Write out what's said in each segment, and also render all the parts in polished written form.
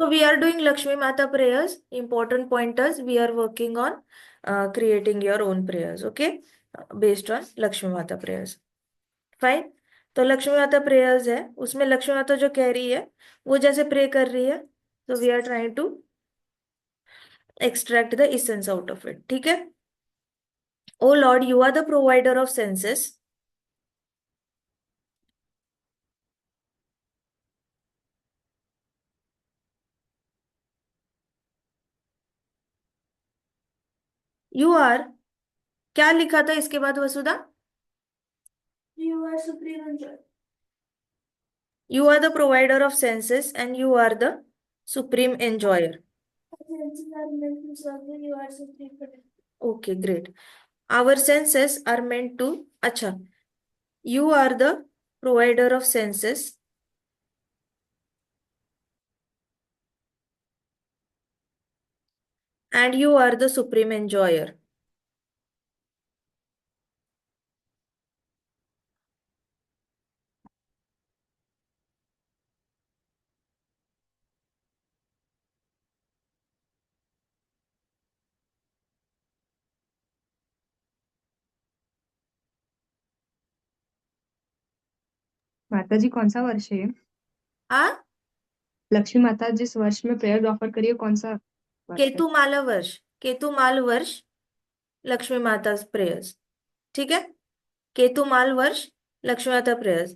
So we are doing Lakshmi Mata prayers. Important pointers. We are working on creating your own prayers. Okay, based on Lakshmi Mata prayers. Fine. तो लक्ष्मी माता prayers है, उसमें लक्ष्मी माता जो कह रही है वो जैसे प्रे कर रही है, तो we are trying to extract the essence out of it. ठीक है. O Lord, you are the provider of senses. You are, क्या लिखा था इसके बाद Vasudha? You are supreme enjoyer. You are the provider of senses and you are the supreme enjoyer. Okay, great. Our senses are meant to. अच्छा, you are the provider of senses and you are the supreme enjoyer. माता जी कौन सा वर्ष है? आ लक्ष्मी माता जिस वर्ष में प्रेयर ऑफर करिए कौन सा वर्ष है? केतुमाला वर्ष. केतुमाल वर्ष लक्ष्मी माता प्रेयर्स. ठीक है. केतुमाल वर्ष लक्ष्मी माता prayers.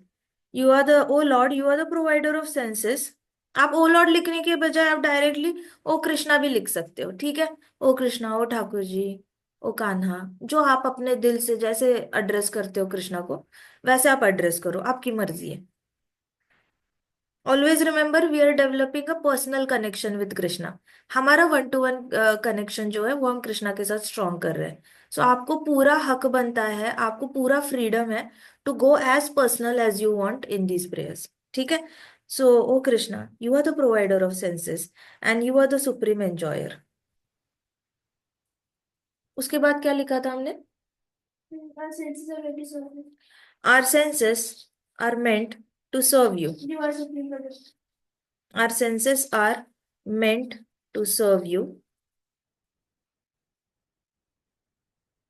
You are the O Lord, you are the provider of senses. आप ओ लॉर्ड लिखने के बजाय आप डायरेक्टली ओ कृष्णा भी लिख सकते हो. ठीक है. ओ कृष्णा, ओ ठाकुर जी, ओ कान्हा, जो आप अपने दिल से जैसे एड्रेस करते हो कृष्णा को, वैसे आप एड्रेस करो, आपकी मर्जी है. Always remember, we are developing a personal connection with Krishna. हमारा 1-to-1 कनेक्शन जो है वो हम कृष्णा के साथ स्ट्रॉन्ग कर रहे हैं. सो आपको पूरा हक बनता है, आपको पूरा फ्रीडम है to go as personal as you want in these prayers. ठीक है. So O Krishna, you are the provider of senses and you are the supreme enjoyer. उसके बाद क्या लिखा था हमने? Our senses are meant to serve you. Our senses are meant to serve you.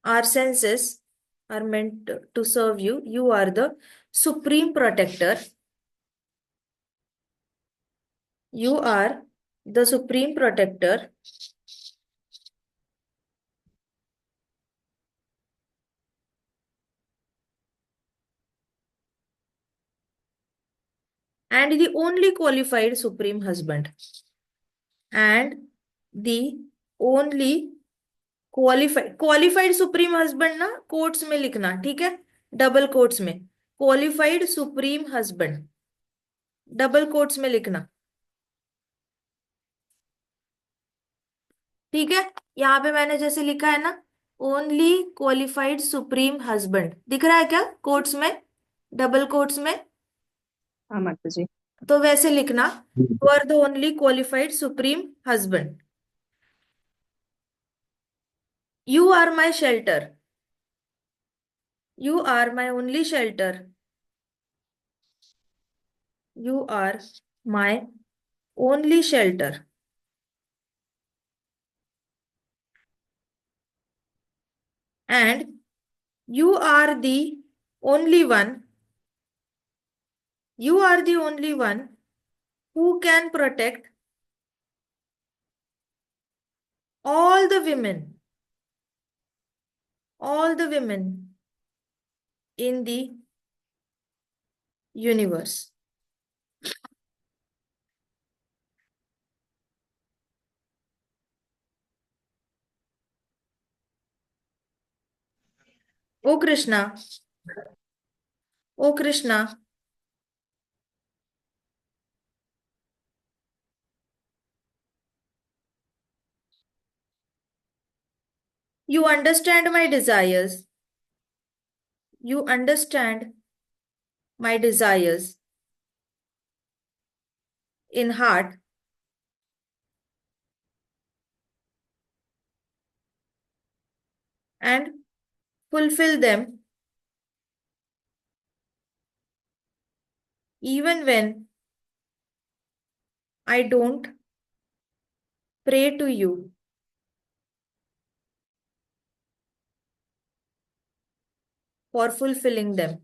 Our senses are meant to serve you. You are the supreme protector. You are the supreme protector and the only qualified supreme husband. And the only qualified supreme husband ना quotes में लिखना. ठीक है. Double quotes में. Qualified supreme husband double quotes में लिखना. ठीक है. यहाँ पे मैंने जैसे लिखा है ना, ओनली क्वालिफाइड सुप्रीम हस्बैंड, दिख रहा है क्या कोट्स में, डबल कोट्स में? हाँ माता जी. तो वैसे लिखना, you are the only qualified supreme husband. You are my shelter. You are my only shelter. You are my only shelter. And you are the only one. You are the only one who can protect all the women, all the women in the universe. O Krishna, O Krishna, you understand my desires. You understand my desires in heart and fulfill them even when I don't pray to you for fulfilling them.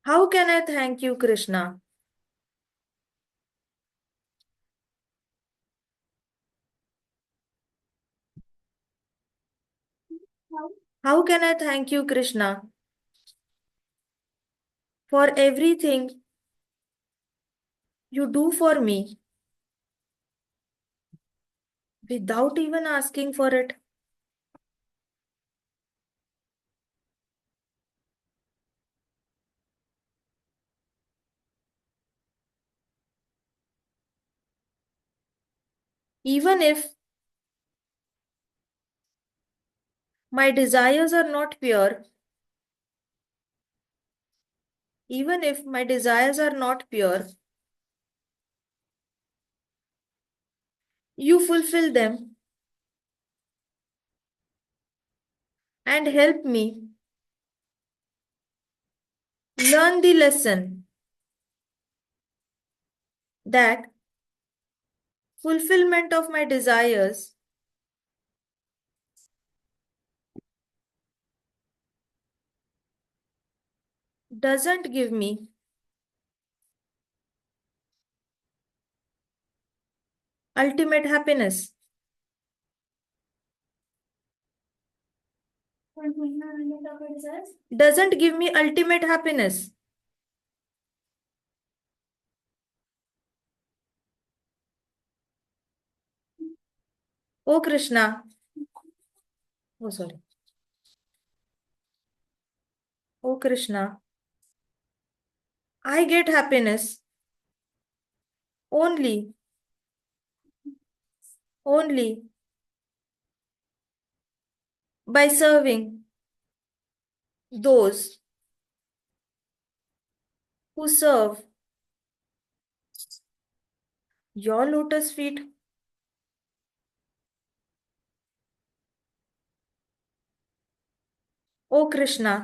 How can I thank you, Krishna? How can I thank you, Krishna, for everything you do for me without even asking for it? Even if my desires are not pure, even if my desires are not pure, you fulfill them and help me learn the lesson that fulfillment of my desires doesn't give me ultimate happiness. Doesn't give me ultimate happiness. Oh Krishna. Oh, sorry. Oh Krishna. I get happiness only, only by serving those who serve your lotus feet. O Krishna,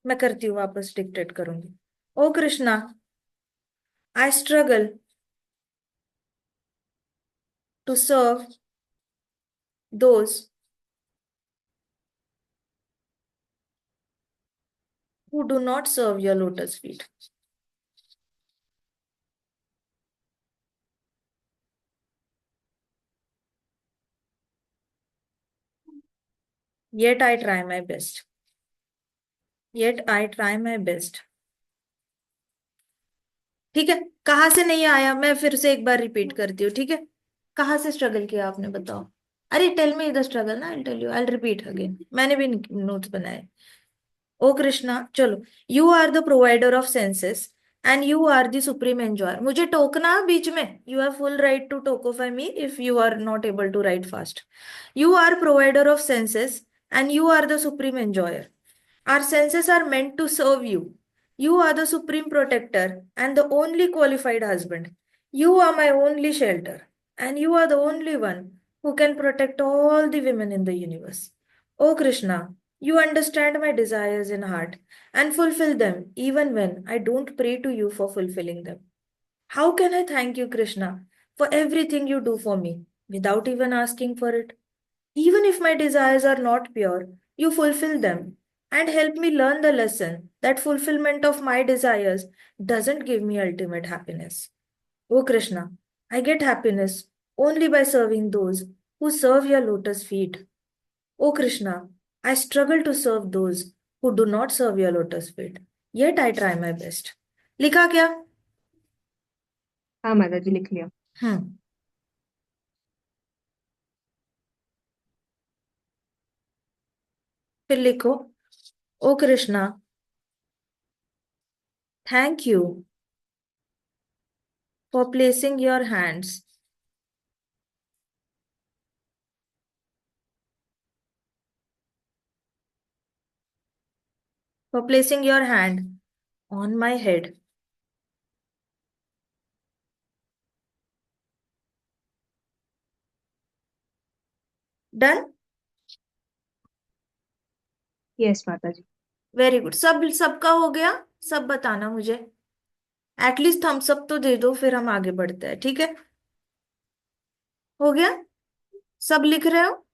मैं करती हूँ वापस dictate करूंगी. O Krishna, I struggle to serve those who do not serve your lotus feet. Yet I try my best. Yet I try my best. ठीक है. कहाँ से नहीं आया, मैं फिर से एक बार रिपीट करती हूँ. ठीक है. कहाँ से स्ट्रगल किया आपने, बताओ. अरे टेल मी द स्ट्रगल ना, I tell you, I repeat again. मैंने भी नोट्स बनाए. ओ कृष्णा, चलो. You are the provider of senses and you are the supreme enjoyer. मुझे टोकना बीच में. You have full right to टोकोफाई me if you are not able to write fast. You are provider of senses and you are the supreme enjoyer. Our senses are meant to serve you. You are the supreme protector and the only qualified husband. You are my only shelter, and you are the only one who can protect all the women in the universe. O Krishna, you understand my desires in heart and fulfill them even when I don't pray to you for fulfilling them. How can I thank you, Krishna, for everything you do for me without even asking for it? Even if my desires are not pure, you fulfill them and help me learn the lesson that fulfillment of my desires doesn't give me ultimate happiness. O Krishna, I get happiness only by serving those who serve your lotus feet. O Krishna, I struggle to serve those who do not serve your lotus feet. Yet I try my best. लिखा क्या? हाँ माता जी, लिख लिया. हम्म. फिर लिखो. O Krishna, thank you for placing your hands for placing your hand on my head. Done? Yes माता जी. Very good. सबका हो गया. सब बताना मुझे, एटलीस्ट थम्स अप तो दे दो, फिर हम आगे बढ़ते हैं, ठीक है? हो गया? सब लिख रहे हो?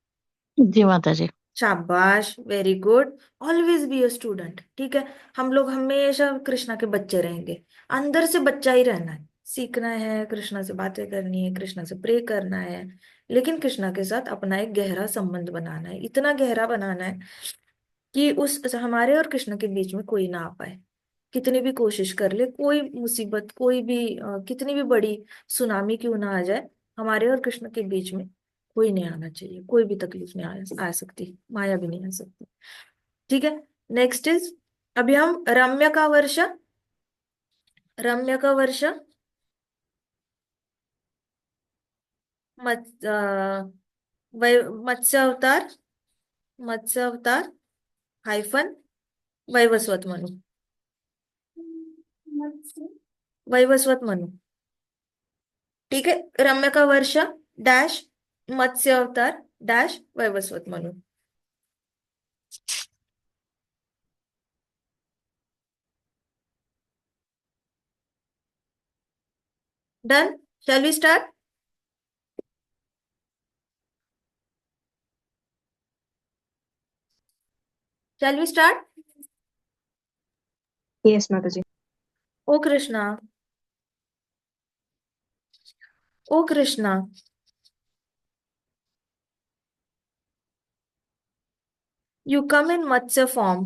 जी माता जी। शाबाश, very good. Always be a student, ठीक है? हम लोग हमेशा कृष्णा के बच्चे रहेंगे, अंदर से बच्चा ही रहना है, सीखना है, कृष्णा से बातें करनी है, कृष्णा से प्रे करना है, लेकिन कृष्णा के साथ अपना एक गहरा संबंध बनाना है, इतना गहरा बनाना है कि उस हमारे और कृष्ण के बीच में कोई ना आ पाए। कितनी भी कोशिश कर ले, कोई मुसीबत, कोई भी कितनी भी बड़ी सुनामी क्यों ना आ जाए, हमारे और कृष्ण के बीच में कोई नहीं आना चाहिए, कोई भी तकलीफ नहीं आ सकती, माया भी नहीं आ सकती, ठीक है? नेक्स्ट इज, अभी हम रम्य का वर्ष, रम्य का वर्ष, मत मत्स्य अवतार, मत्स्य अवतार हाइफन वैवस्वत मनु, वैवस्वत मनु, ठीक है? रम्य का वर्ष डैश मत्स्य अवतार dash Vaivasvata Manu. Done? Shall we start? Shall we start? Yes, Mataji. O Krishna, O Krishna, you come in Matsya form.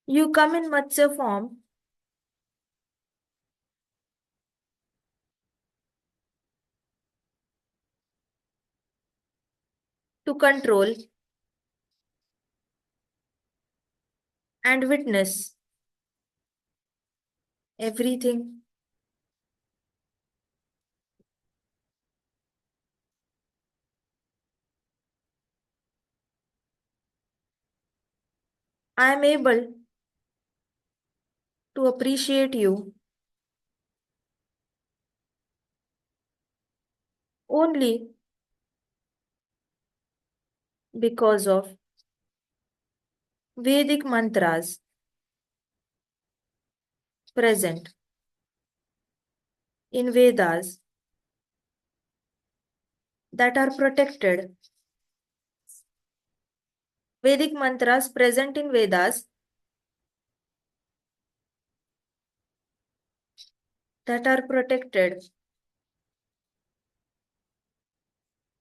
You come in Matsya form to control and witness everything. I am able to appreciate you only because of Vedic mantras present in Vedas that are protected. Vedic mantras present in Vedas that are protected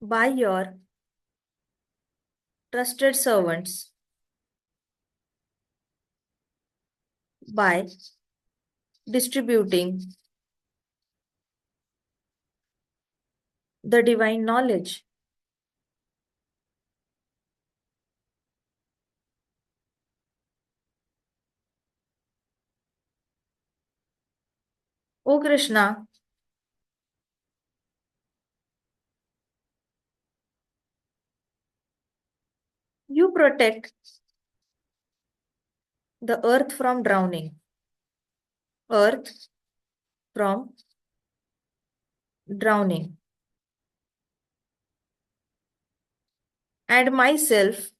by your trusted servants by distributing the divine knowledge. O Krishna, you protect the earth from drowning, earth from drowning, and myself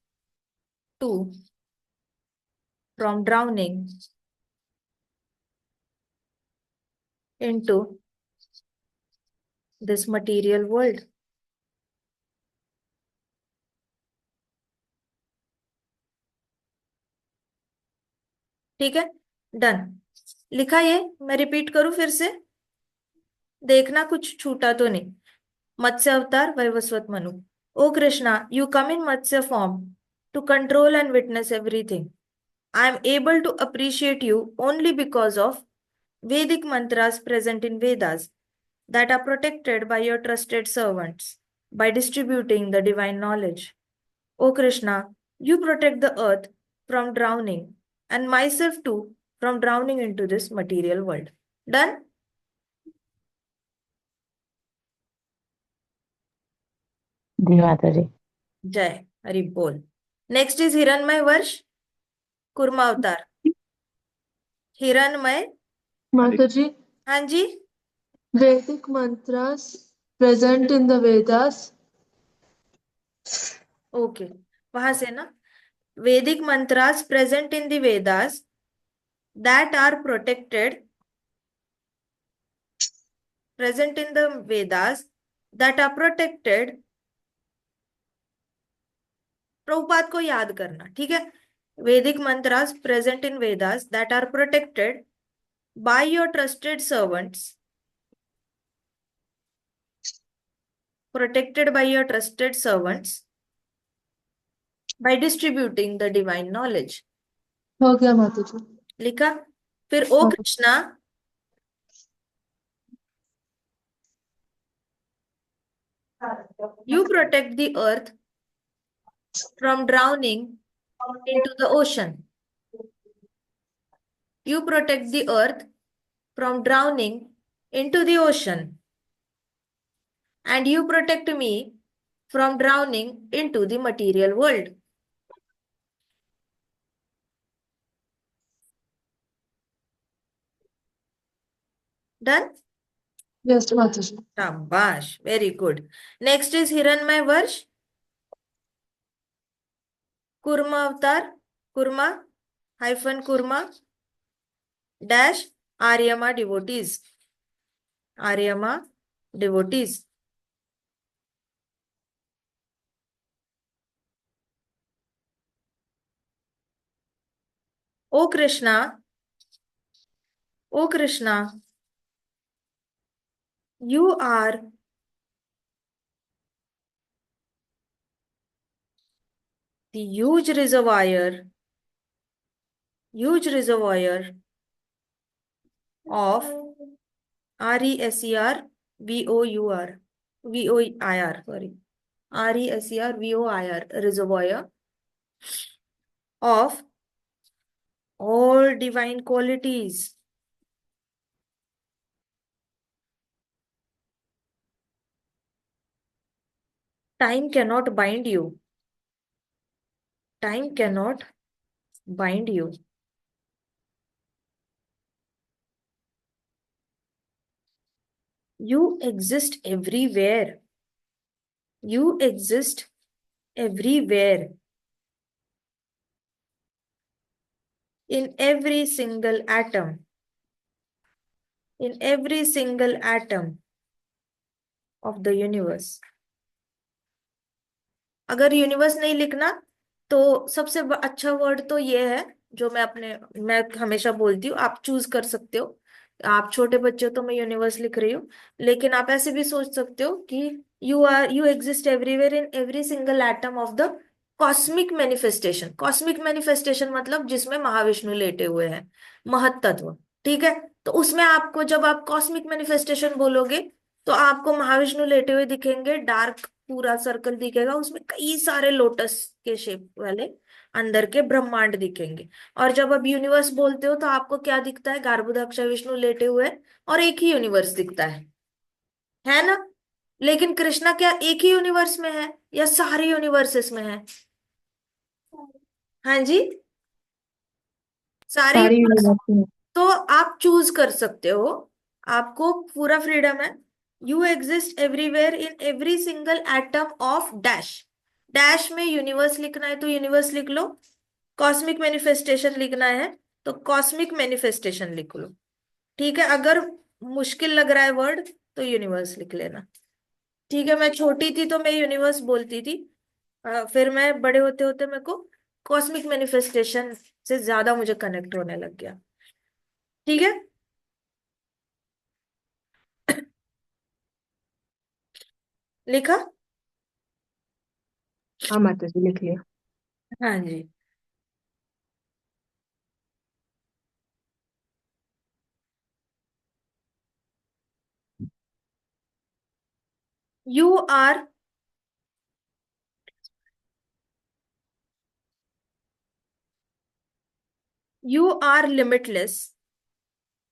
too from drowning into this material world. ठीक है? Done? लिखा ये? मैं repeat करूं फिर से? देखना कुछ छूटा तो नहीं। मत्स्य अवतार Vaivasvata Manu. O Krishna, you come in Matsya form to control and witness everything. I am able to appreciate you only because of Vedic mantras present in Vedas that are protected by your trusted servants by distributing the divine knowledge. O Krishna, you protect the earth from drowning and myself too from drowning into this material world. Done? जी माता जी। जय हरि बोल। Next is हिरणमय वर्ष कुर्मा अवतार। Hiranmay, Mataji, हाँ जी, Vedic mantras present in the Vedas. Okay, वहां से ना। Vedic mantras present in the Vedas that are protected, present in the Vedas, that are protected, Prabhupada को याद करना, ठीक है? Vedic mantras present in Vedas that are protected by your trusted servants, protected by your trusted servants by distributing the divine knowledge. हो गया माता जी। लिखा? फिर ओ हाँ। Krishna, you protect the earth from drowning into the ocean. You protect the earth from drowning into the ocean. And you protect me from drowning into the material world. Done? Yes माता जी। Shabash, very good. Next is Hiranmay Varsh, Kurma Avatar, Kurma hyphen Kurma dash Aryama devotees. Aryama devotees. O Krishna, O Krishna, you are the huge reservoir of RESERVOUR, VOIR, sorry, RESERVOIR, reservoir of all divine qualities. Time cannot bind you. Time cannot bind you. You exist everywhere. You exist everywhere. In every single atom. In every single atom of the universe. अगर universe नहीं लिखना तो सबसे अच्छा word तो ये है जो मैं हमेशा बोलती हूँ, आप चूज कर सकते हो। आप छोटे बच्चे हो तो मैं यूनिवर्स लिख रही हूँ, लेकिन आप ऐसे भी सोच सकते हो कि you exist everywhere in every single atom of the cosmic manifestation. Cosmic manifestation मतलब जिसमें महाविष्णु लेटे हुए हैं, महत्तत्व, ठीक है? तो उसमें आपको जब आप कॉस्मिक मैनिफेस्टेशन बोलोगे तो आपको महाविष्णु लेटे हुए दिखेंगे, डार्क पूरा सर्कल दिखेगा, उसमें कई सारे लोटस के शेप वाले अंदर के ब्रह्मांड दिखेंगे। और जब आप यूनिवर्स बोलते हो तो आपको क्या दिखता है? गार्भोदक्ष विष्णु लेटे हुए और एक ही यूनिवर्स दिखता है ना? लेकिन कृष्णा क्या एक ही यूनिवर्स में है या सारे यूनिवर्सेस में है? हाँ जी, सारे सारी universe। यूनिवर्स में। तो आप चूज कर सकते हो, आपको पूरा फ्रीडम है। You exist everywhere in every single atom of dash. Dash में यूनिवर्स लिखना है तो यूनिवर्स लिख लो, कॉस्मिक मैनिफेस्टेशन लिखना है तो कॉस्मिक मैनिफेस्टेशन लिख लो, ठीक है? अगर मुश्किल लग रहा है वर्ड तो यूनिवर्स लिख लेना, ठीक है? मैं छोटी थी तो मैं यूनिवर्स बोलती थी, फिर मैं बड़े होते होते मेरे को कॉस्मिक मैनिफेस्टेशन से ज्यादा मुझे कनेक्ट होने लग गया, ठीक है? लिखा? हाँ माता जी, लिख लिया। हाँ जी। You are limitless.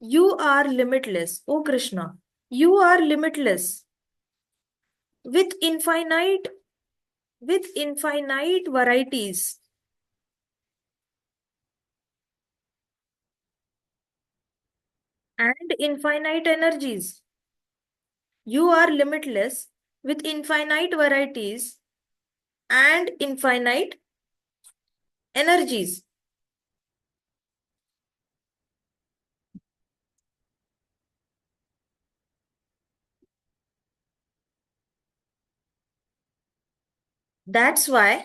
You are limitless, O Krishna. You are limitless with infinite varieties and infinite energies. You are limitless with infinite varieties and infinite energies. That's why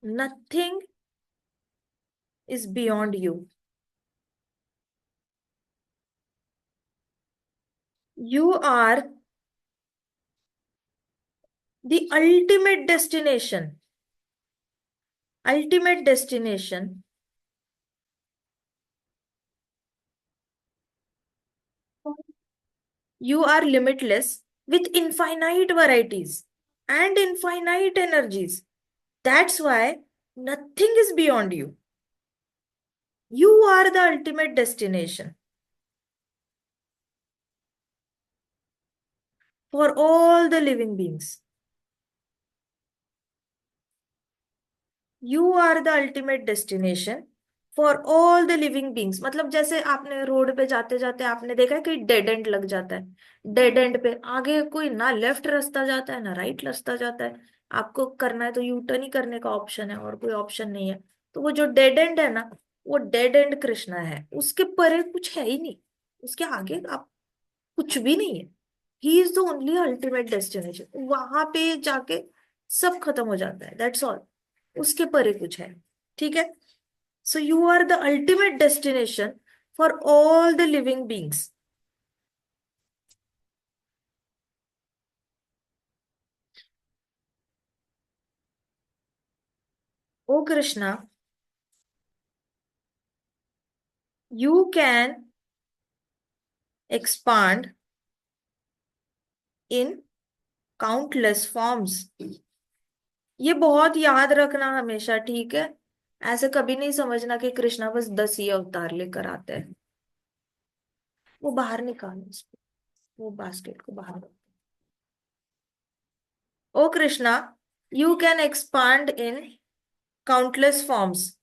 nothing is beyond you. You are the ultimate destination. Ultimate destination You are limitless with infinite varieties and infinite energies. That's why nothing is beyond you. You are the ultimate destination for all the living beings. You are the ultimate destination for all the living beings. मतलब जैसे आपने road पे जाते जाते आपने देखा है कि डेड एंड लग जाता है. डेड एंड पे आगे कोई ना लेफ्ट रास्ता जाता है ना राइट रास्ता जाता है. आपको करना है तो यू टर्न ही करने का ऑप्शन है और कोई ऑप्शन नहीं है. तो वो जो डेड एंड है ना वो डेड एंड कृष्णा है. उसके परे कुछ है ही नहीं. उसके आगे आप कुछ भी नहीं है. He is the only ultimate destination. वहां पे जाके सब खत्म हो जाता है. That's all. उसके परे कुछ है. ठीक है. So you are the ultimate destination for all the living beings. Oh Krishna, you can expand in countless forms. ये बहुत याद रखना हमेशा. ठीक है. ऐसे कभी नहीं समझना कि कृष्णा बस 10 ही अवतार लेकर आते हैं. वो बाहर निकालो इसको. वो बास्केट को बाहर रखो. Oh Krishna, you can expand in countless forms.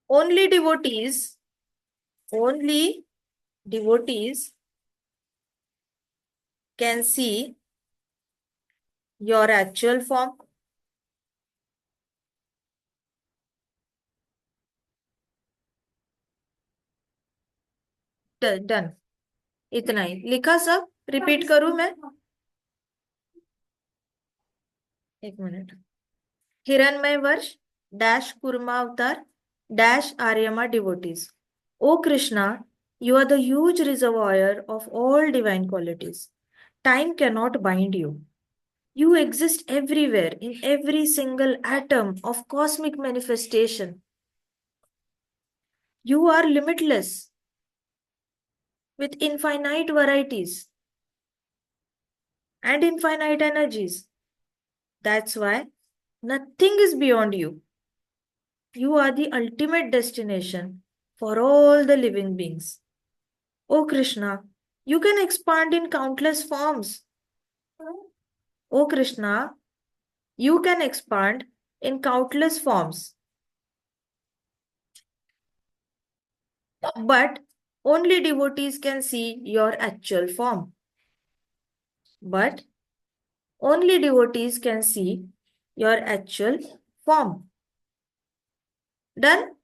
Only devotees, only devotees can see your actual form. Done. इतना ही लिखा. सब रिपीट करूं मैं. एक मिनट. हिरण्मय वर्ष डैश कुर्मा अवतार dash Aryama devotees. O Krishna, you are the huge reservoir of all divine qualities. Time cannot bind you. You exist everywhere in every single atom of cosmic manifestation. You are limitless with infinite varieties and infinite energies. That's why nothing is beyond you. You are the ultimate destination for all the living beings. O Krishna, you can expand in countless forms. O Krishna, you can expand in countless forms. But only devotees can see your actual form. But only devotees can see your actual form. Done?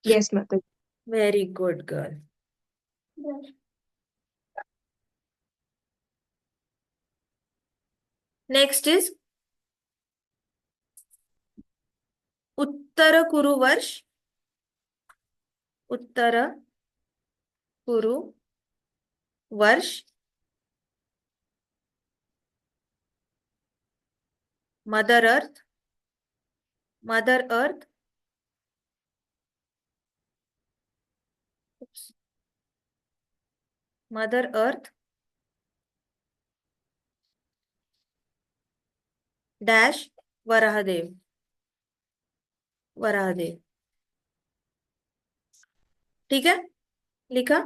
Yes, Mataji. Very good, girl. Next is उत्तर कुरु वर्ष. उत्तर कुरु वर्ष. Mother earth. Mother earth. Mother earth dash Varahadev. Varahadev. ठीक है. लिखा.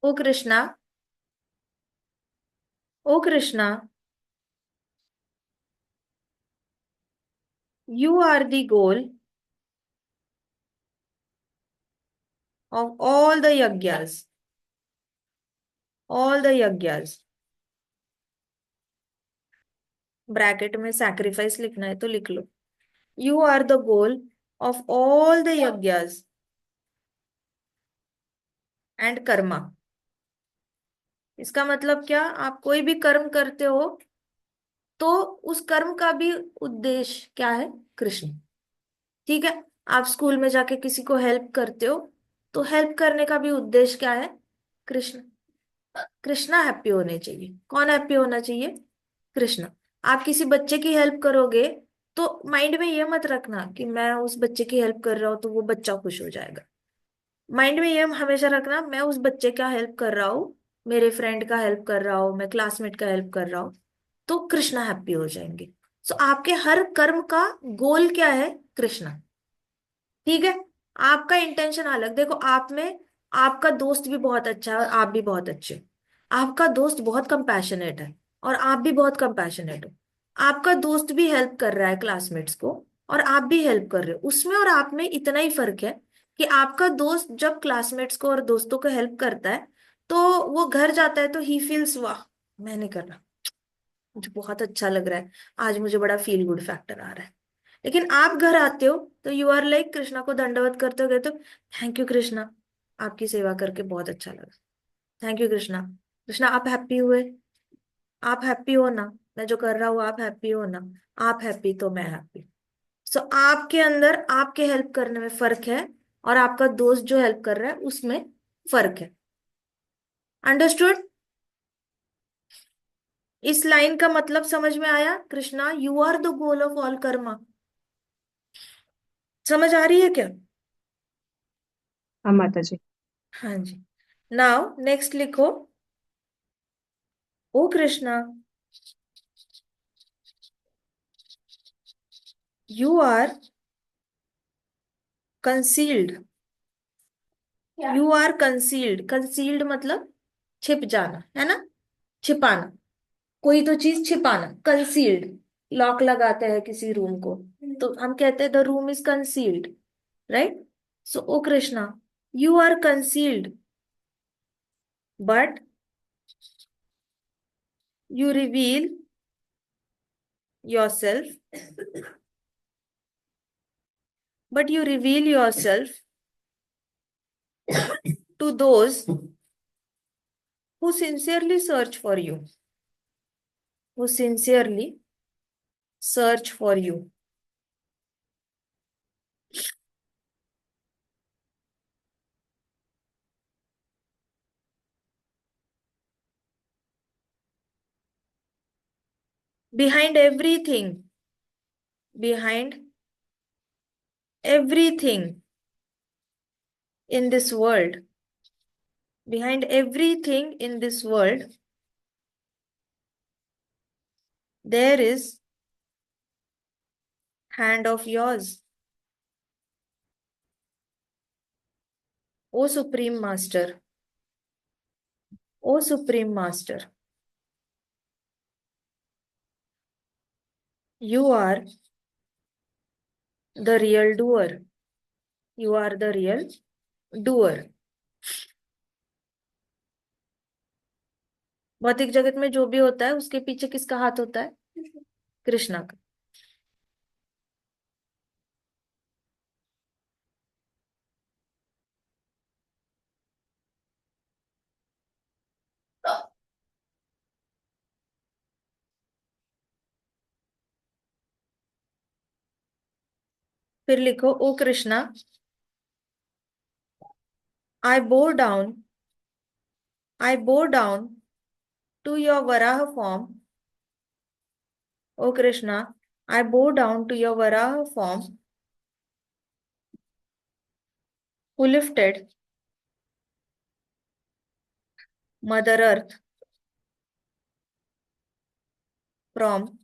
ओ Krishna, O Krishna, you are the goal of all the yajnas. All the yajnas. Bracket में sacrifice लिखना है तो लिख लो. You are the goal of all the yajnas and karma. इसका मतलब क्या? आप कोई भी कर्म करते हो तो उस कर्म का भी उद्देश्य क्या है? कृष्ण. ठीक है. आप स्कूल में जाके किसी को हेल्प करते हो तो हेल्प करने का भी उद्देश्य क्या है? कृष्ण. कृष्णा हैप्पी होने चाहिए. कौन हैप्पी होना चाहिए? कृष्णा. आप किसी बच्चे की हेल्प करोगे तो माइंड में ये मत रखना कि मैं उस बच्चे की हेल्प कर रहा हूं तो वो बच्चा खुश हो जाएगा. माइंड में ये हमेशा रखना, मैं उस बच्चे का हेल्प कर रहा हूँ, मेरे फ्रेंड का हेल्प कर रहा हूँ, मैं क्लासमेट का हेल्प कर रहा हूँ, तो कृष्णा हैप्पी हो जाएंगे. सो आपके हर कर्म का गोल क्या है? कृष्णा. ठीक है. आपका इंटेंशन अलग. देखो, आप में आपका दोस्त भी बहुत अच्छा है और आप भी बहुत अच्छे हो. आपका दोस्त बहुत कंपैशनेट है और आप भी बहुत कंपैशनेट हो. आपका दोस्त भी हेल्प कर रहा है क्लासमेट्स को और आप भी हेल्प कर रहे हो. उसमें और आप में इतना ही फर्क है कि आपका दोस्त जब क्लासमेट्स को और दोस्तों को हेल्प करता है तो वो घर जाता है तो ही फील्स, वाह मैं नहीं कर रहा, मुझे बहुत अच्छा लग रहा है, आज मुझे बड़ा फील गुड फैक्टर आ रहा है. लेकिन आप घर आते हो तो यू आर लाइक, कृष्णा को दंडवत करते हो, कहते हो थैंक यू कृष्णा, आपकी सेवा करके बहुत अच्छा लगा. Thank you Krishna. कृष्णा आप हैप्पी हुए? आप हैप्पी हो ना? मैं जो कर रहा हूँ आप हैप्पी हो ना? आप हैप्पी तो मैं हैप्पी. सो आपके अंदर आपके हेल्प करने में फर्क है और आपका दोस्त जो हेल्प कर रहा है उसमें फर्क है. अंडरस्टूड? इस लाइन का मतलब समझ में आया? Krishna you are the goal of all karma. समझ आ रही है क्या? हाँ माता जी. हाँ जी. नाउ नेक्स्ट लिखो. O Krishna, you are concealed. You are concealed. Concealed मतलब छिप जाना है ना, छिपाना. कोई तो चीज छिपाना. कंसील्ड. लॉक लगाते हैं किसी रूम को तो हम कहते हैं the room is concealed, right? So O Krishna, you are concealed but you reveal yourself, but you reveal yourself to those who sincerely search for you, who sincerely search for you. Behind everything, behind everything in this world, behind everything in this world, there is hand of yours. O Supreme Master, O Supreme Master, you are the real doer. You are the real doer. भौतिक जगत में जो भी होता है उसके पीछे किसका हाथ होता है? कृष्णा का. फिर लिखो, O Krishna, I bow down, I bow down to your Varaha form. O Krishna, I bow down to your Varaha form, who lifted Mother Earth from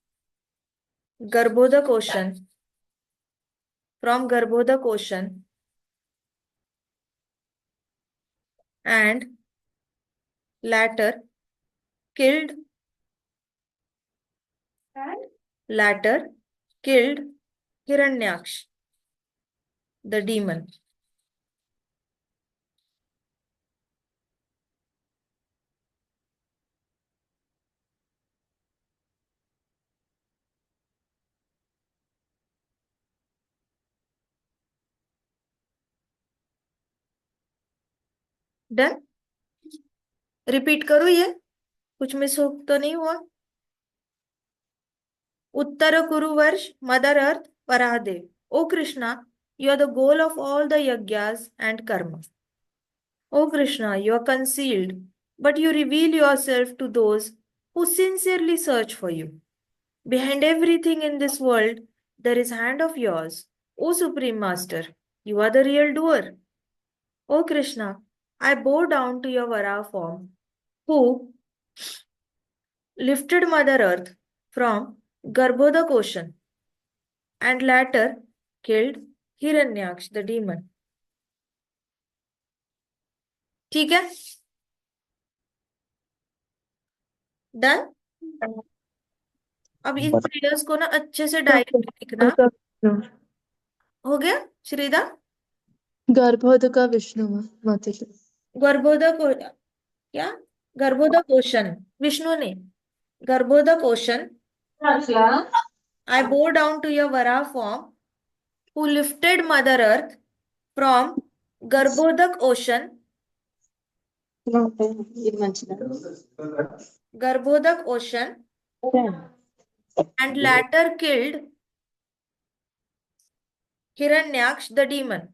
Garbhodak ocean, from Garbhodak ocean, and later killed latter killed Hiranyaksh, the demon. Done. Repeat करूँ ये? कुछ miss हो तो नहीं हुआ? Uttara Kuruvarsha mother earth Varahadeva. O Krishna, you are the goal of all the yagyas and karma. O Krishna, you are concealed, but you reveal yourself to those who sincerely search for you. Behind everything in this world, there is hand of yours. O Supreme Master, you are the real doer. O Krishna, I bow down to your Varaha form, who lifted Mother Earth from Garbhodak ocean and later killed Hiranyaksh, the demon. ठीक है? Done. अब in prayers को ना अच्छे से diary में लिखना. गर्भोदक विष्णु हो गया श्रीदा? गर्भोदक विष्णु माता जी. गर्भोदक क्या? गर्भोदक ओशन. विष्णु ने Garbhodaka ocean. I bow down to your Varaha form, who lifted Mother Earth from Garbhodak ocean. Garbhodak ocean and later killed Hiranyaksh, the demon.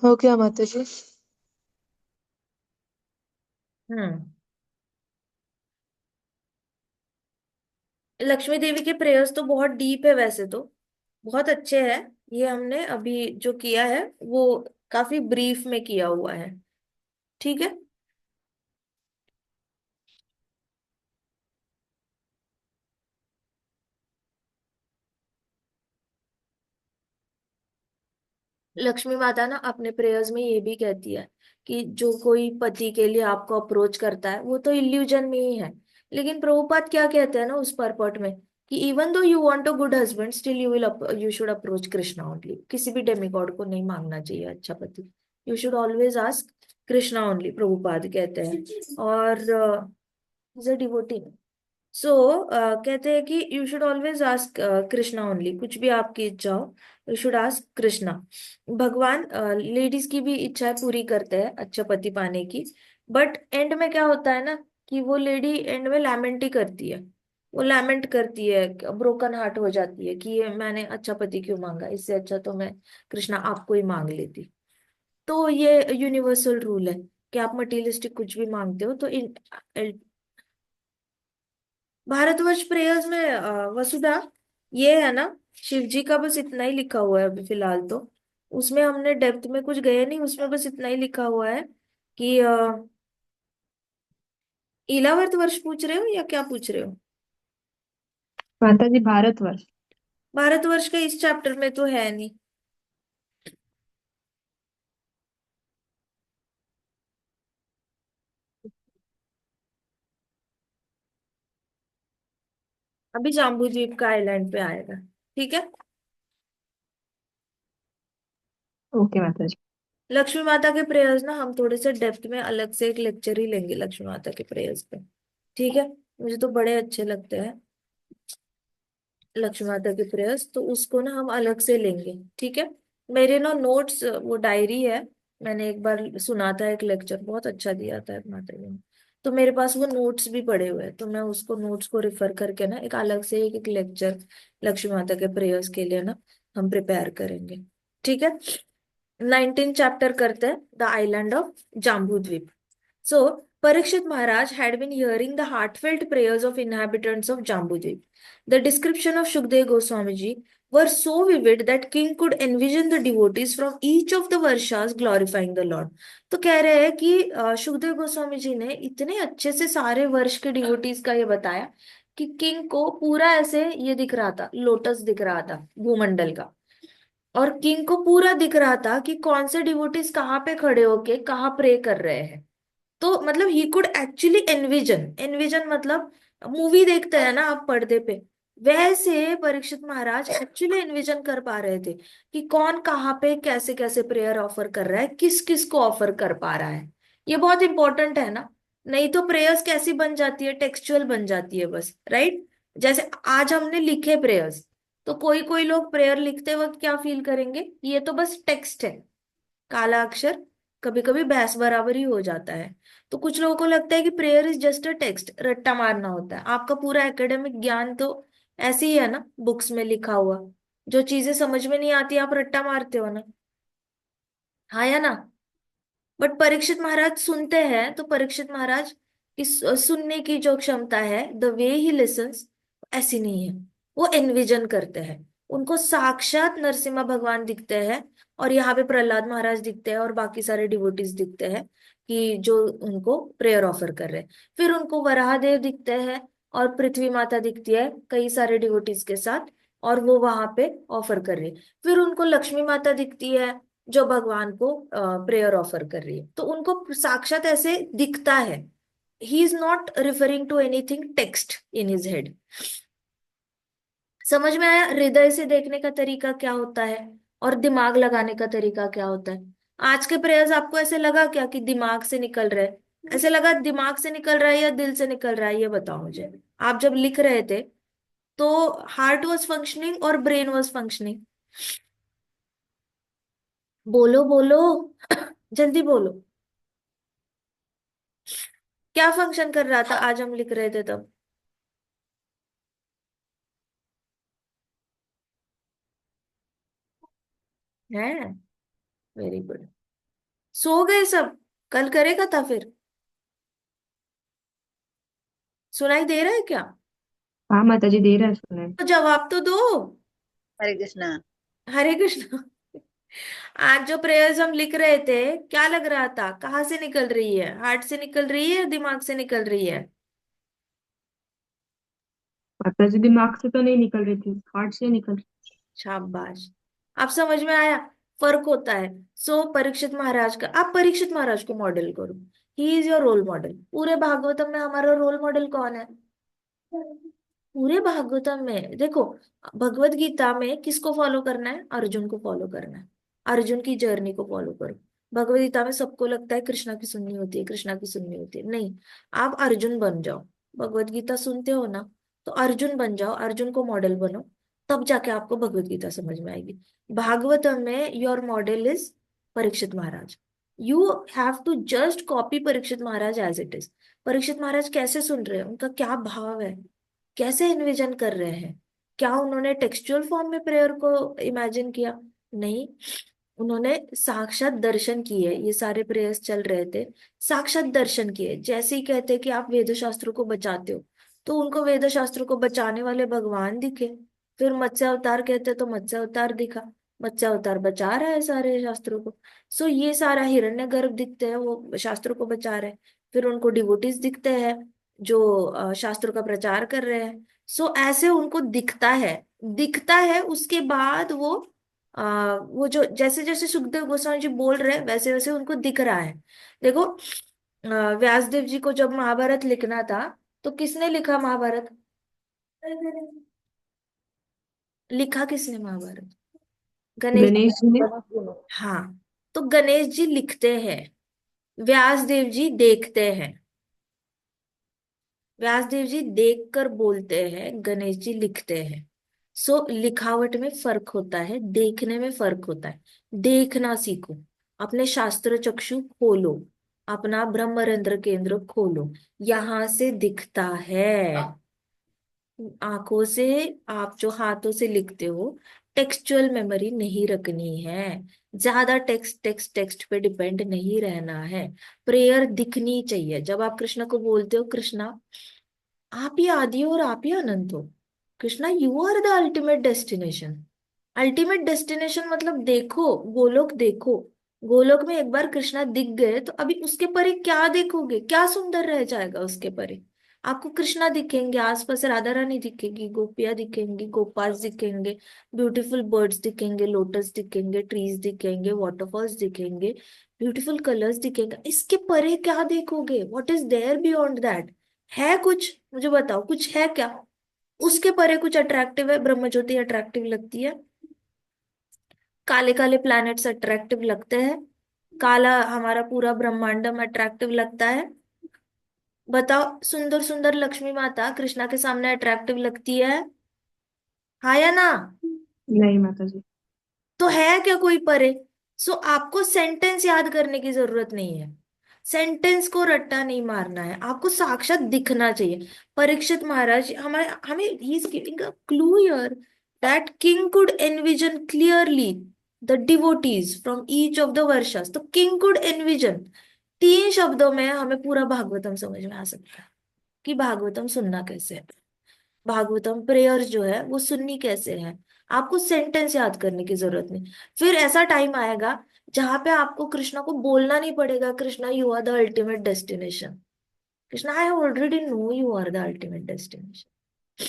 हो गया माता जी. लक्ष्मी देवी के प्रेयर्स तो बहुत डीप है वैसे तो, बहुत अच्छे हैं. ये हमने अभी जो किया है वो काफी ब्रीफ में किया हुआ है. ठीक है. लक्ष्मी माता ना अपने प्रेयर्स में ये भी कहती है कि जो कोई पति के लिए आपको अप्रोच करता है वो तो इल्यूजन में ही है. लेकिन प्रभुपाद क्या कहते हैं ना उस परपट में कि even though you want a good husband, still you should approach Krishna only. किसी भी डेमिगॉड को नहीं मांगना चाहिए अच्छा पति. You should always ask Krishna only, Prabhupada कहते हैं. और इज अ डिवोटी. सो कहते हैं कि you should always ask Krishna only. कुछ भी आपकी इच्छा हो, यू शुड आस्क कृष्णा. भगवान लेडीज की भी इच्छा पूरी करते हैं अच्छा पति पाने की. बट एंड में क्या होता है ना कि वो लेडी एंड में लैमेंट ही करती है. वो लैमेंट करती है, ब्रोकन हार्ट हो जाती है कि ये मैंने अच्छा पति क्यों मांगा, इससे अच्छा तो मैं कृष्णा आपको ही मांग लेती. तो ये यूनिवर्सल रूल है कि आप मटीरियलिस्टिक कुछ भी मांगते हो तो इन भारतवर्ष प्रेयर्स में वसुधा ये है ना, शिव जी का बस इतना ही लिखा हुआ है अभी फिलहाल तो. उसमें हमने डेप्थ में कुछ गए नहीं. उसमें बस इतना ही लिखा हुआ है कि इलावर्त वर्ष पूछ रहे हो या क्या पूछ रहे हो? माता जी भारतवर्ष. भारतवर्ष का इस चैप्टर में तो है नहीं. अभी जाम्बू द्वीप का आइलैंड पे आएगा. ठीक है. ओके माता जी. लक्ष्मी माता के प्रेयर्स ना हम थोड़े से डेप्थ में अलग से एक लेक्चर ही लेंगे लक्ष्मी माता के प्रेयर्स पे. ठीक है. मुझे तो बड़े अच्छे लगते हैं लक्ष्मी माता के प्रेयर्स, तो उसको ना हम अलग से लेंगे. ठीक है. मेरे ना नोट्स, वो डायरी है, मैंने एक बार सुना था एक लेक्चर, बहुत अच्छा दिया था माता जी ने. तो मेरे पास वो नोट्स भी पड़े हुए हैं, तो मैं उसको नोट्स को रिफर करके ना एक अलग से एक लेक्चर लक्ष्मी माता के प्रेयर्स के लिए ना हम प्रिपेयर करेंगे. ठीक है. 19 चैप्टर करते हैं, द आइलैंड ऑफ जाम्बू द्वीप. So, Parikshit Maharaj had been hearing the heartfelt prayers of inhabitants of Jambudvip. The description of Shukdev Goswami Ji were so vivid that king could envision the devotees from each of the varshas glorifying the Lord. तो कह रहे हैं कि सुखदेव गोस्वामी जी ने इतने अच्छे से सारे वर्ष के डिवोटीज का ये बताया कि किंग को पूरा ऐसे ये दिख रहा था, लोटस दिख रहा था भूमंडल का, और किंग को पूरा दिख रहा था कि कौन से डिवोटीज कहाँ पे खड़े होके कहाँ प्रे कर रहे हैं। तो मतलब he could actually envision, envision मतलब मूवी देखते हैं ना आप पर्दे पे, वैसे परीक्षित महाराज एक्चुअली एनविजन कर पा रहे थे कि कौन कहाँ पे कैसे कैसे प्रेयर ऑफर कर रहा है, किस किस को ऑफर कर पा रहा है। ये बहुत इंपॉर्टेंट है ना, नहीं तो प्रेयर्स कैसी बन जाती है, टेक्सचुअल बन जाती है बस, राइट। जैसे आज हमने लिखे प्रेयर्स, तो कोई कोई लोग प्रेयर लिखते वक्त क्या फील करेंगे, ये तो बस टेक्स्ट है, काला अक्षर, कभी कभी भैंस बराबर ही हो जाता है। तो कुछ लोगों को लगता है कि prayer is just a text, रट्टा मारना होता है। आपका पूरा एकेडमिक ज्ञान तो ऐसे ही है ना, बुक्स में लिखा हुआ, जो चीजें समझ में नहीं आती आप रट्टा मारते हो ना, हाँ या ना। बट परीक्षित महाराज सुनते हैं, तो परीक्षित महाराज की सुनने की जो क्षमता है, द वे ही लिसन्स, ऐसी नहीं है। वो एनविजन करते हैं, उनको साक्षात नरसिम्हा भगवान दिखते हैं, और यहाँ पे प्रहलाद महाराज दिखते हैं और बाकी सारे डिवोटीज दिखते हैं कि जो उनको प्रेयर ऑफर कर रहे हैं। फिर उनको वराह देव दिखते हैं और पृथ्वी माता दिखती है कई सारे डिवोटीज के साथ, और वो वहां पे ऑफर कर रही है। फिर उनको लक्ष्मी माता दिखती है जो भगवान को प्रेयर ऑफर कर रही है। तो उनको साक्षात ऐसे दिखता है, he is not referring to anything text in his head. समझ में आया हृदय से देखने का तरीका क्या होता है और दिमाग लगाने का तरीका क्या होता है। आज के प्रेयर्स आपको ऐसे लगा क्या कि दिमाग से निकल रहे हैं, ऐसे लगा दिमाग से निकल रहा है या दिल से निकल रहा है, ये बताओ मुझे। आप जब लिख रहे थे तो हार्ट वॉज फंक्शनिंग और ब्रेन वॉज फंक्शनिंग, बोलो बोलो जल्दी बोलो, क्या फंक्शन कर रहा था आज हम लिख रहे थे तब। है, वेरी गुड। सो गए सब, कल करेगा था फिर, सुनाई दे रहा है क्या? हाँ माता जी, दे रहा है सुनाई। तो जवाब तो दो। हरे कृष्णा। हरे कृष्ण। आज जो प्रेयर्स हम लिख रहे थे, क्या लग रहा था, कहाँ से निकल रही है, हार्ट से निकल रही है या दिमाग से निकल रही है? माता जी दिमाग से तो नहीं निकल रही थी, हार्ट से निकल रही। शाबाश, आप समझ में आया, फर्क होता है। सो परीक्षित महाराज का, आप परीक्षित महाराज को मॉडल करो, he is your role model. पूरे भागवतम में हमारा रोल मॉडल कौन है? पूरे भागवतम में देखो, भगवत गीता में किसको फॉलो करना है, अर्जुन को फॉलो करना है, अर्जुन की जर्नी को फॉलो करो। भगवत गीता में सबको लगता है कृष्णा की सुननी होती है, कृष्णा की सुननी होती है, नहीं, आप अर्जुन बन जाओ। भगवत गीता सुनते हो ना, तो अर्जुन बन जाओ, अर्जुन को मॉडल बनो, तब जाके आपको भगवत गीता समझ में आएगी। भागवतम में your model is Parikshit Maharaj, you have to just copy Parikshit Maharaj as it is. Parikshit Maharaj कैसे सुन रहे हैं, उनका क्या भाव है, कैसे इन्विजन कर रहे हैं, क्या उन्होंने टेक्सचुअल फॉर्म में प्रेयर को इमेजिन किया? नहीं, उन्होंने साक्षात दर्शन किए। ये सारे प्रेयर्स चल रहे थे, साक्षात दर्शन किए। जैसे ही कहते हैं कि आप वेद शास्त्रों को बचाते हो, तो उनको वेद शास्त्रों को बचाने वाले भगवान दिखे। फिर मत्स्य अवतार कहते तो मत्स्य अवतार दिखा, मत्स्य अवतार बचा रहा है सारे शास्त्रों को। सो ये सारा हिरण्यगर्भ दिखते हैं, वो शास्त्रों को बचा रहे हैं। फिर उनको डिवोटीज दिखते हैं जो शास्त्रों का प्रचार कर रहे हैं। सो ऐसे उनको दिखता है, दिखता है, उसके बाद वो जो जैसे जैसे सुखदेव गोस्वामी जी बोल रहे हैं वैसे वैसे उनको दिख रहा है। देखो, व्यासदेव जी को जब महाभारत लिखना था, तो किसने लिखा महाभारत, लिखा किसने महाभारत? गणेश जी। गणेश जी ने। हाँ, तो गणेश जी लिखते हैं, व्यास देव जी देखते हैं। व्यास देव जी देख कर बोलते हैं, गणेश जी लिखते हैं। सो लिखावट में फर्क होता है, देखने में फर्क होता है। देखना सीखो, अपने शास्त्र चक्षु खोलो, अपना ब्रह्मरंध्र केंद्र खोलो, यहां से दिखता है। आंखों से, आप जो हाथों से लिखते हो, टेक्सचुअल मेमोरी नहीं रखनी है, ज्यादा टेक्स्ट टेक्स्ट टेक्स्ट पे डिपेंड नहीं रहना है। प्रेयर दिखनी चाहिए। जब आप कृष्ण को बोलते हो, कृष्णा आप ही आदि हो और आप ही अनंत हो, Krishna you are the ultimate destination, ultimate destination मतलब देखो, गोलोक देखो। गोलोक में एक बार कृष्णा दिख गए तो अभी उसके परे क्या देखोगे, क्या सुंदर रह जाएगा उसके परे? आपको कृष्णा दिखेंगे, आसपास राधा रानी दिखेगी, गोपियां दिखेंगी, गोपास दिखेंगे, ब्यूटीफुल बर्ड्स दिखेंगे, लोटस दिखेंगे, ट्रीज दिखेंगे, वाटरफॉल्स दिखेंगे, ब्यूटीफुल कलर्स दिखेंगे। इसके परे क्या देखोगे? What is there beyond that? है कुछ? मुझे बताओ, कुछ है क्या? उसके परे कुछ अट्रैक्टिव है? ब्रह्म ज्योति अट्रैक्टिव लगती है? काले काले प्लैनेट्स अट्रैक्टिव लगते हैं? काला हमारा पूरा ब्रह्मांडम अट्रैक्टिव लगता है? बताओ, सुंदर सुंदर लक्ष्मी माता कृष्णा के सामने अट्रैक्टिव लगती है? हाँ या ना? नहीं माता जी। तो है क्या कोई परे? सो आपको सेंटेंस याद करने की जरूरत नहीं है, सेंटेंस को रट्टा नहीं मारना है, आपको साक्षात दिखना चाहिए। परीक्षित महाराज हमारे हमें ही is giving a clue here that king could envision clearly the devotees from each of the varshas. तो किंग कुड एनविजन, 3 शब्दों में हमें पूरा भागवतम समझ में आ सकता है कि भागवतम सुनना कैसे है, भागवतम प्रेयर्स जो है वो सुननी कैसे है। आपको सेंटेंस याद करने की जरूरत नहीं। फिर ऐसा टाइम आएगा जहां पे आपको कृष्णा को बोलना नहीं पड़ेगा, Krishna you are the ultimate destination, Krishna I already know you are the ultimate destination.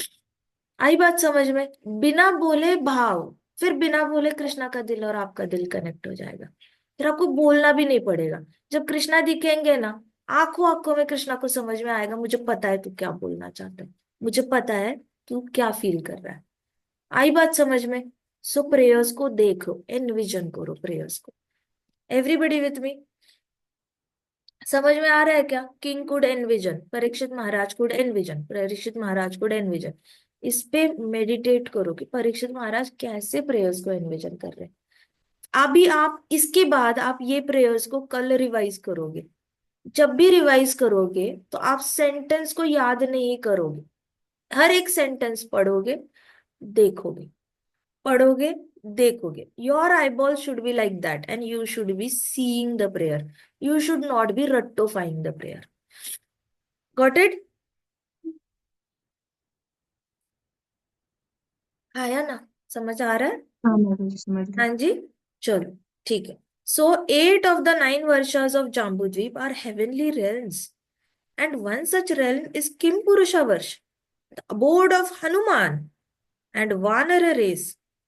आई बात समझ में? बिना बोले भाव, फिर बिना बोले कृष्णा का दिल और आपका दिल कनेक्ट हो जाएगा। फिर आपको बोलना भी नहीं पड़ेगा। जब कृष्णा दिखेंगे ना, आंखों आंखों में कृष्णा को समझ में आएगा, मुझे पता है तू क्या बोलना चाहता है, मुझे पता है तू क्या फील कर रहा है। आई बात समझ में? सो प्रेयर्स को देखो, एनविजन करो प्रेयर्स को। Everybody with me? समझ में आ रहा है क्या? King could envision, Parikshit Maharaj could envision, Parikshit Maharaj could envision. इस पे मेडिटेट करो कि परीक्षित महाराज कैसे प्रेयर्स को एनविजन कर रहे हैं। अभी आप इसके बाद आप ये प्रेयर्स को कल रिवाइज करोगे। जब भी रिवाइज करोगे तो आप सेंटेंस को याद नहीं करोगे, हर एक सेंटेंस पढ़ोगे, देखोगे, पढ़ोगे, देखोगे। Your eyeball should be like that and you should be seeing the prayer. You should not be rattofying the prayer. Got it? आया ना? समझ आ रहा है? हाँ माता जी समझ गई। हाँ जी, चलो ठीक है। So 8 of the 9 Varshas of Jambudvip are heavenly realms, and one such realm is Kimpurusha Varsh, the abode of Hanuman and Vanara race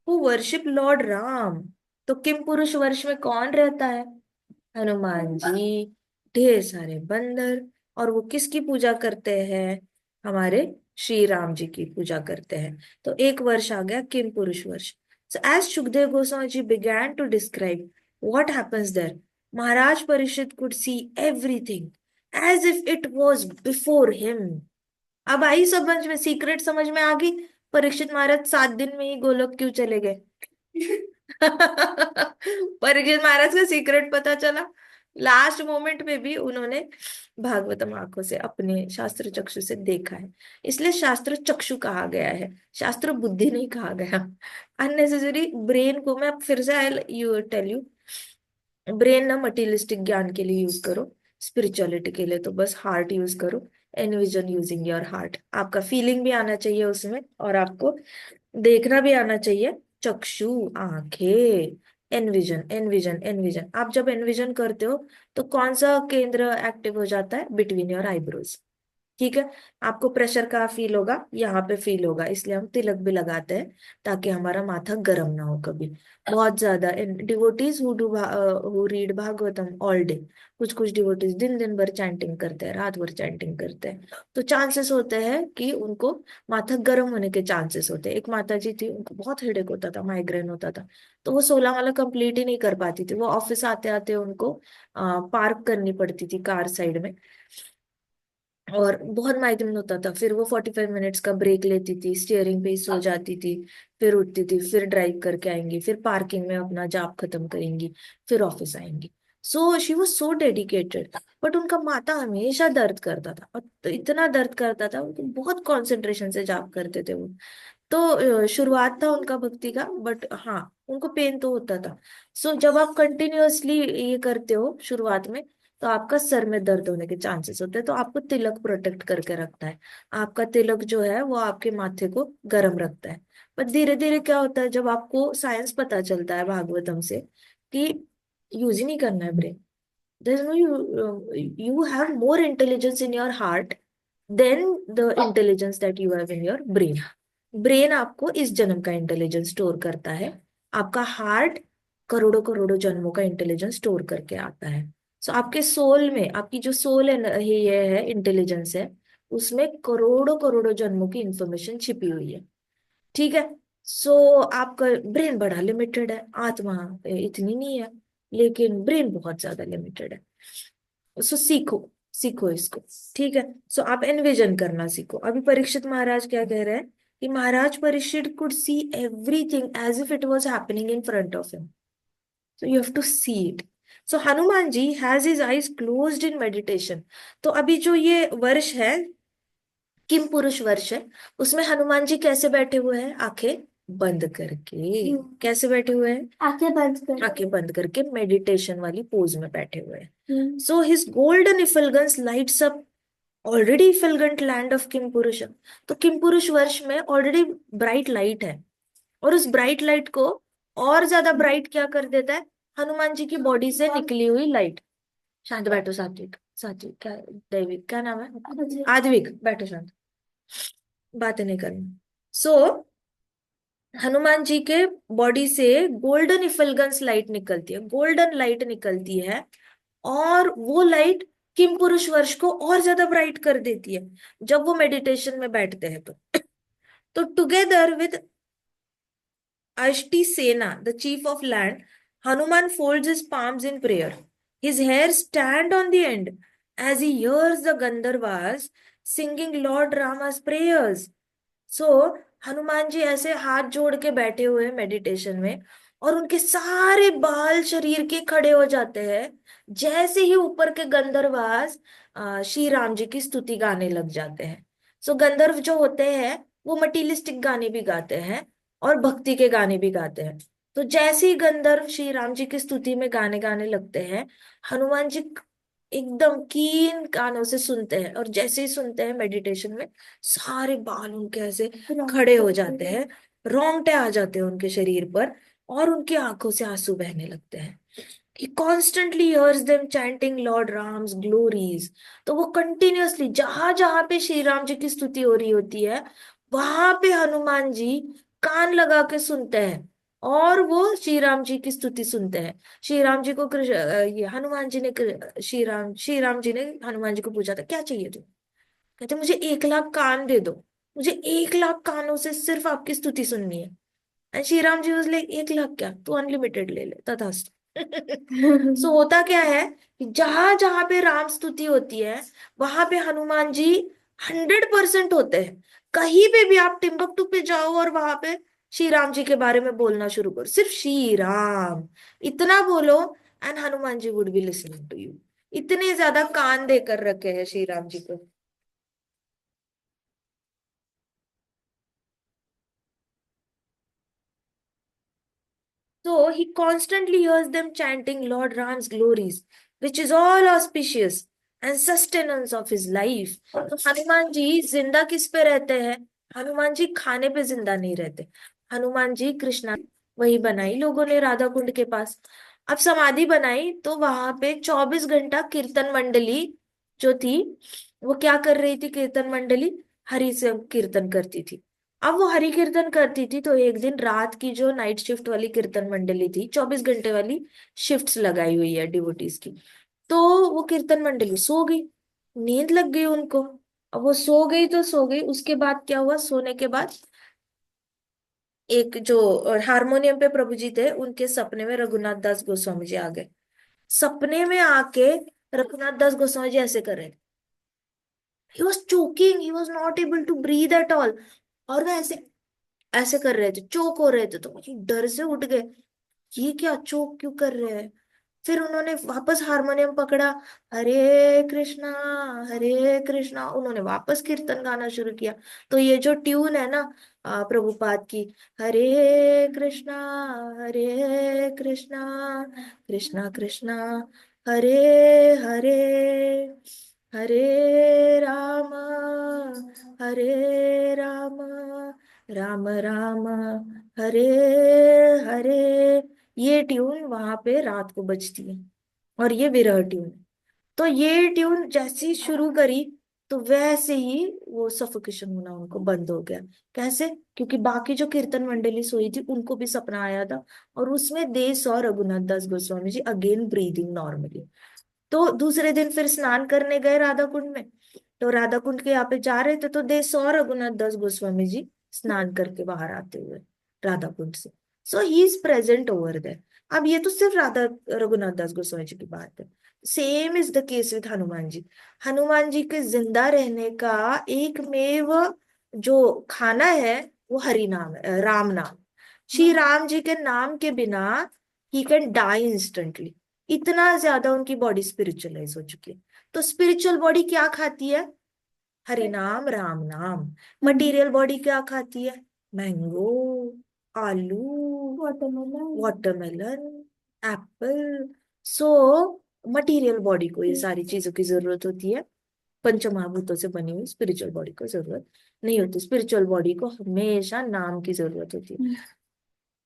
who worship Lord Ram. तो किम पुरुष वर्ष में कौन रहता है? हनुमान जी, ढेर सारे बंदर, और वो किसकी पूजा करते हैं? हमारे श्री राम जी की पूजा करते हैं। तो एक वर्ष आ गया किम पुरुष वर्ष। So as Shukdev Goswami ji began to describe what happens there, Maharaj Parishit could see everything as if it was before him. अब आई समझ में, सीक्रेट समझ में आ गई? परीक्षित महाराज 7 दिन में ही गोलोक क्यों चले गए? परीक्षित महाराज का सीक्रेट पता चला। लास्ट मोमेंट में भी उन्होंने भागवतम आंखों से, अपने शास्त्र चक्षु से देखा है, इसलिए शास्त्र चक्षु कहा गया है, शास्त्र बुद्धि नहीं कहा गया। अननेसेसरी ब्रेन को मैं फिर से आई यू टेल यू, ब्रेन ना मटीरियलिस्टिक ज्ञान के लिए यूज करो, स्पिरिचुअलिटी के लिए तो बस हार्ट यूज करो। एनविजन यूजिंग योर हार्ट, आपका फीलिंग भी आना चाहिए उसमें, और आपको देखना भी आना चाहिए। चक्षु, आंखें, एनविजन एनविजन एनविजन। आप जब एनविजन करते हो तो कौन सा केंद्र एक्टिव हो जाता है? Between your eyebrows. ठीक है, आपको प्रेशर का फील होगा, यहाँ पे फील होगा, इसलिए हम तिलक भी लगाते हैं ताकि हमारा माथा गर्म ना हो कभी बहुत ज्यादा। Devotees who read Bhagavatam all day, कुछ कुछ डिवोटीज दिन दिन भर चैंटिंग करते हैं, रात भर चैंटिंग करते हैं, तो चांसेस होते हैं कि उनको माथा गर्म होने के चांसेस होते हैं। एक माता जी थी, उनको बहुत हेडेक होता था, माइग्रेन होता था, तो वो 16 वाला कंप्लीट ही नहीं कर पाती थी। वो ऑफिस आते आते उनको पार्क करनी पड़ती थी कार साइड में, और बहुत माइग्रेन होता था। फिर वो 45 मिनट्स का ब्रेक लेती थी, स्टीयरिंग पे ही सो जाती थी, फिर उठती थी, फिर ड्राइव करके आएंगी, फिर पार्किंग में अपना जाप खत्म करेंगी, फिर ऑफिस आएंगी। So she was so dedicated, but उनका माथा हमेशा दर्द करता था, और तो इतना दर्द करता था, उनको बहुत कॉन्सेंट्रेशन से जाप करते थे वो। तो शुरुआत था उनका भक्ति का, बट हाँ उनको पेन तो होता था। सो जब आप कंटिन्यूअसली ये करते हो शुरुआत में, तो आपका सर में दर्द होने के चांसेस होते हैं। तो आपको तिलक प्रोटेक्ट करके रखता है, आपका तिलक जो है वो आपके माथे को गर्म रखता है। पर धीरे धीरे क्या होता है, जब आपको साइंस पता चलता है भागवतम से कि यूज ही नहीं करना है brain, there's no you have more intelligence in your heart than the intelligence that you have in your brain. Brain आपको इस जन्म का इंटेलिजेंस स्टोर करता है, आपका हार्ट करोड़ों करोड़ों जन्मों का इंटेलिजेंस स्टोर करके आता है। सो आपके सोल में, आपकी जो सोल है, ये है इंटेलिजेंस है, उसमें करोड़ों करोड़ों जन्मों की इंफॉर्मेशन छिपी हुई है। ठीक है। सो आपका ब्रेन बड़ा लिमिटेड है, आत्मा इतनी नहीं है, लेकिन ब्रेन बहुत ज्यादा लिमिटेड है। सो सीखो, सीखो इसको। ठीक है। सो आप एनविजन करना सीखो। अभी परीक्षित महाराज क्या कह रहे हैं कि Maharaj Parikshit could see everything as if it was happening in front of him, so you have to see it. So Hanuman ji has his eyes closed in meditation. तो अभी जो ये वर्ष है, किम पुरुष वर्ष है, उसमें हनुमान जी कैसे बैठे हुए हैं? आंखें बंद करके। कैसे बैठे हुए हैं? आंखें बंद करके मेडिटेशन वाली पोज में बैठे हुए हैं। So his golden effulgence lights up already effulgent land of Kimpurusha. तो किम पुरुष वर्ष में ऑलरेडी ब्राइट लाइट है, और उस ब्राइट लाइट को और ज्यादा ब्राइट क्या कर देता है? हनुमान जी की बॉडी से निकली हुई लाइट। शांत बैठो सात्विक, सात्विक क्या, दैविक क्या नाम है? आद्विक, बैठो शांत, बातें नहीं करनी। सो हनुमान जी के बॉडी से गोल्डन इफलगंस लाइट निकलती है, गोल्डन लाइट निकलती है, और वो लाइट किम पुरुष वर्ष को और ज्यादा ब्राइट कर देती है जब वो मेडिटेशन में बैठते हैं। तो together with Ashti Sena, the chief of land, Hanuman folds his palms in prayer. His hair stand on the end as he hears the Gandharvas singing Lord Rama's prayers. So, Hanuman ji ऐसे हाथ जोड़ के बैठे हुए हैं मेडिटेशन में, और उनके सारे बाल शरीर के खड़े हो जाते हैं जैसे ही ऊपर के गंधर्वास श्री राम जी की स्तुति गाने लग जाते हैं। सो गंधर्व जो होते हैं वो मटीलिस्टिक गाने भी गाते हैं और भक्ति के गाने भी गाते हैं। तो जैसे ही गंधर्व श्री राम जी की स्तुति में गाने गाने लगते हैं, हनुमान जी एकदम कीन कानों से सुनते हैं, और जैसे ही सुनते हैं मेडिटेशन में सारे बाल उनके ऐसे खड़े हो जाते हैं, रोंगटे आ जाते हैं उनके शरीर पर, और उनकी आंखों से आंसू बहने लगते हैं। He constantly hears them chanting Lord Ram's glories. तो वो कंटिन्यूअसली जहां जहां पे श्री राम जी की स्तुति हो रही होती है, वहां पे हनुमान जी कान लगा के सुनते हैं, और वो श्री राम जी की स्तुति सुनते हैं। श्री राम जी को ये हनुमान जी ने श्री राम जी ने हनुमान जी को पूछा था, क्या चाहिए तुम? कहते मुझे 1 लाख कान दे दो, मुझे 1 लाख कानों से सिर्फ आपकी स्तुति सुननी है। And Shri Ram ji was like, 1 lakh क्या, तू अनलिमिटेड ले ले, तथास्तु। सो होता क्या है कि जहां जहां पे राम स्तुति होती है, वहां पे हनुमान जी 100% होते हैं। कहीं पे भी आप टिम्बकटू पे जाओ और वहां पे श्री राम जी के बारे में बोलना शुरू करो, सिर्फ श्री राम इतना बोलो, and Hanuman ji would be listening to you. इतने ज्यादा कान देकर रखे हैं श्री राम जी को। So he constantly hears them chanting Lord Ram's glories, which is all auspicious and sustenance of his life. तो हनुमान जी जिंदा किस पे रहते हैं? हनुमान जी खाने पे जिंदा नहीं रहते। हनुमान जी कृष्णा वही बनाई लोगों ने राधा कुंड के पास। अब समाधि बनाई तो वहां पे 24 घंटा कीर्तन मंडली जो थी, वो क्या कर रही थी? कीर्तन मंडली हरि से कीर्तन करती थी। अब वो हरि कीर्तन करती थी, तो एक दिन रात की जो नाइट शिफ्ट वाली कीर्तन मंडली थी, 24 घंटे वाली शिफ्ट्स लगाई हुई है डिवोटीज की, तो वो कीर्तन मंडली सो गई, नींद लग गई उनको। अब वो सो गई तो सो गई, उसके बाद क्या हुआ? सोने के बाद एक जो हारमोनियम पे प्रभु जी थे, उनके सपने में रघुनाथ दास गोस्वामी जी आ गए। सपने में आके रघुनाथ दास गोस्वामी जी ऐसे कर रहे थे, he was choking, he was not able to breathe at all, और वो ऐसे ऐसे कर रहे थे, चोक हो रहे थे। तो मुझे डर से उठ गए, ये क्या, चोक क्यों कर रहे हैं? फिर उन्होंने वापस हारमोनियम पकड़ा, हरे कृष्णा, उन्होंने वापस कीर्तन गाना शुरू किया। तो ये जो ट्यून है ना प्रभुपाद की, हरे कृष्णा कृष्णा कृष्णा हरे हरे, हरे राम हरे राम राम राम हरे हरे। ये ट्यून वहां पे रात को बजती है और ये विरह ट्यून। तो ये ट्यून जैसे ही शुरू करी तो वैसे ही वो सफोकेशन होना उनको बंद हो गया। कैसे? क्योंकि बाकी जो कीर्तन मंडली सोई थी उनको भी सपना आया था और उसमें they saw Raghunath Das Goswami ji again breathing normally. तो दूसरे दिन फिर स्नान करने गए राधा कुंड में। तो राधा कुंड के यहाँ पे जा रहे थे तो दे सॉ रघुनाथ दास गोस्वामी जी स्नान करके बाहर आते हुए राधा कुंड से। So he is present over there. अब ये तो सिर्फ राधा रघुनाथ दास गोस्वामी जी की बात है। Same is the case with Hanuman ji. Hanuman ji के जिंदा रहने का एकमेव जो खाना है वो हरि नाम है, राम नाम। श्री राम जी के नाम के बिना ही कैन डाई इंस्टेंटली। इतना ज्यादा उनकी बॉडी स्पिरिचुअलाइज हो चुकी है। तो स्पिरिचुअल बॉडी क्या खाती है? हरि नाम राम नाम। मटेरियल बॉडी क्या खाती है? मैंगो, आलू, watermelon, Apple. So material body को ये सारी चीजों की जरूरत होती है। पंचमहाभूतों से बनी हुई स्पिरिचुअल बॉडी को जरूरत नहीं होती। स्पिरिचुअल बॉडी को हमेशा नाम की जरूरत होती है।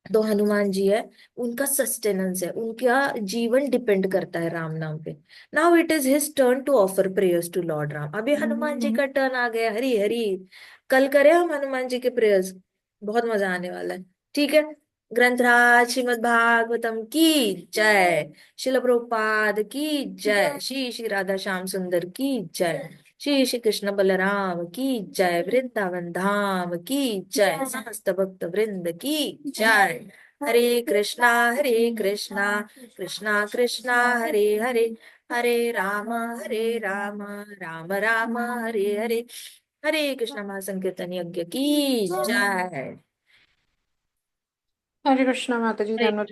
तो हनुमान जी है, उनका सस्टेनेंस है, उनका जीवन डिपेंड करता है राम नाम पे। Now it is his turn to offer prayers to Lord Ram. अभी हनुमान जी का टर्न आ गया। हरी हरी। कल करें हम हनुमान जी के प्रेयर्स, बहुत मजा आने वाला है। ठीक है। ग्रंथराज श्रीमद् भागवतम की जय। शिल प्रभुपाद की जय। श्री श्री राधा श्याम सुंदर की जय। श्री श्री कृष्ण बलराम की जय। वृंदावन धाम की जय। समस्त भक्त वृंद की जय। हरे कृष्णा कृष्णा कृष्णा हरे हरे, हरे राम राम राम हरे हरे। हरे कृष्ण महासंकीर्तन यज्ञ की जय। हरे कृष्णा माता जी, धन्यवाद।